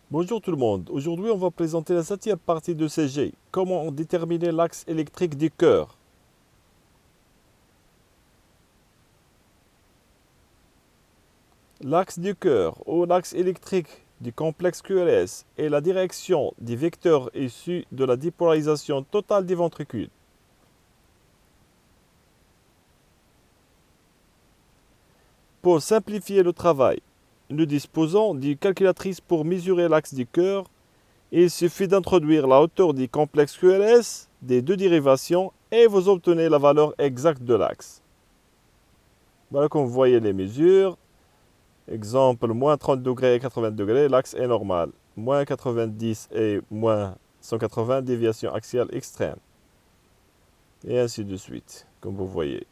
Bonjour tout le monde. Aujourd'hui, on va présenter la 7e partie de CG. Comment déterminer l'axe électrique du cœur. L'axe du cœur ou l'axe électrique du complexe QRS est la direction des vecteurs issus de la dépolarisation totale des ventricules. Pour simplifier le travail, nous disposons d'une calculatrice pour mesurer l'axe du cœur. Il suffit d'introduire la hauteur du complexe QRS des deux dérivations et vous obtenez la valeur exacte de l'axe. Voilà comme vous voyez les mesures. Exemple, moins 30 degrés et 80 degrés, l'axe est normal. Moins 90 et moins 180, déviation axiale extrême. Et ainsi de suite, comme vous voyez.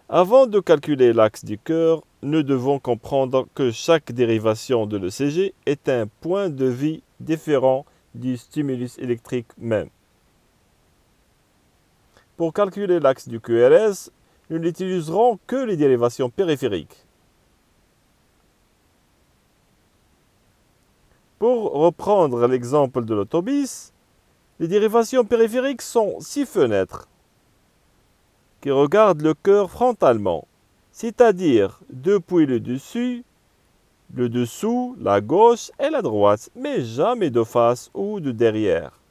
Avant de calculer l'axe du cœur, nous devons comprendre que chaque dérivation de l'ECG est un point de vue différent du stimulus électrique même. Pour calculer l'axe du QRS, nous n'utiliserons que les dérivations périphériques. Pour reprendre l'exemple de l'autobus, les dérivations périphériques sont 6 fenêtres qui regardent le cœur frontalement, c'est-à-dire depuis le dessus, le dessous, la gauche et la droite, mais jamais de face ou de derrière.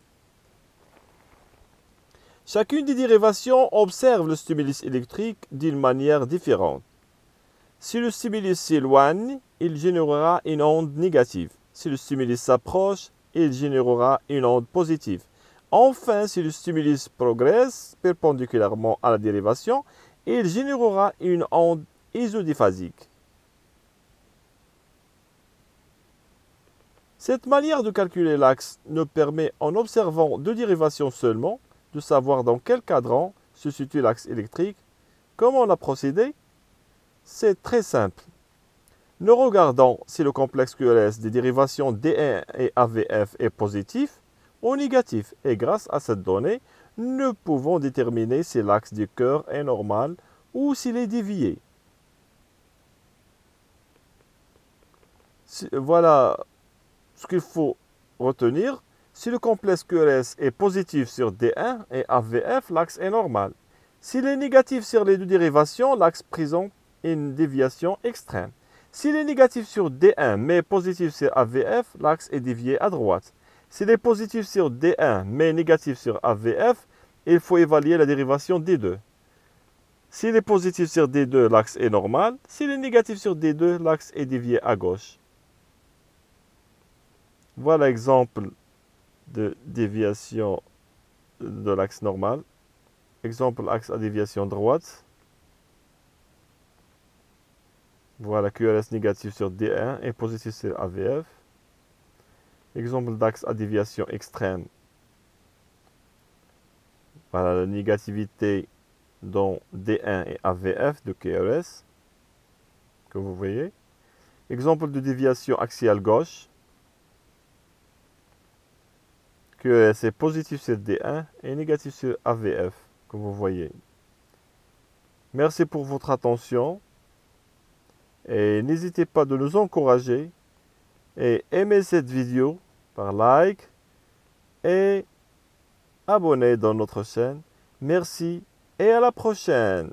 Chacune des dérivations observe le stimulus électrique d'une manière différente. Si le stimulus s'éloigne, il générera une onde négative. Si le stimulus s'approche, il générera une onde positive. Enfin, si le stimulus progresse perpendiculairement à la dérivation, il générera une onde isodiphasique. Cette manière de calculer l'axe nous permet, en observant deux dérivations seulement, de savoir dans quel cadran se situe l'axe électrique. Comment on a procédé? C'est très simple. Nous regardons si le complexe QRS des dérivations D1 et AVF est positif ou négatif. Et grâce à cette donnée, nous pouvons déterminer si l'axe du cœur est normal ou s'il est dévié. Voilà ce qu'il faut retenir. Si le complexe QRS est positif sur D1 et AVF, l'axe est normal. S'il est négatif sur les deux dérivations, l'axe présente une déviation extrême. S'il est négatif sur D1 mais positif sur AVF, l'axe est dévié à droite. S'il est positif sur D1 mais négatif sur AVF, il faut évaluer la dérivation D2. S'il est positif sur D2, l'axe est normal. S'il est négatif sur D2, l'axe est dévié à gauche. Voilà l'exemple de déviation de l'axe normal. Exemple, axe à déviation droite. Voilà, QRS négatif sur D1 et positif sur AVF. Exemple d'axe à déviation extrême. Voilà la négativité dans D1 et AVF de QRS, que vous voyez. Exemple de déviation axiale gauche. QRS est positif sur D1 et négatif sur AVF, comme vous voyez. Merci pour votre attention. Et n'hésitez pas de nous encourager et aimer cette vidéo par like et abonner dans notre chaîne. Merci et à la prochaine.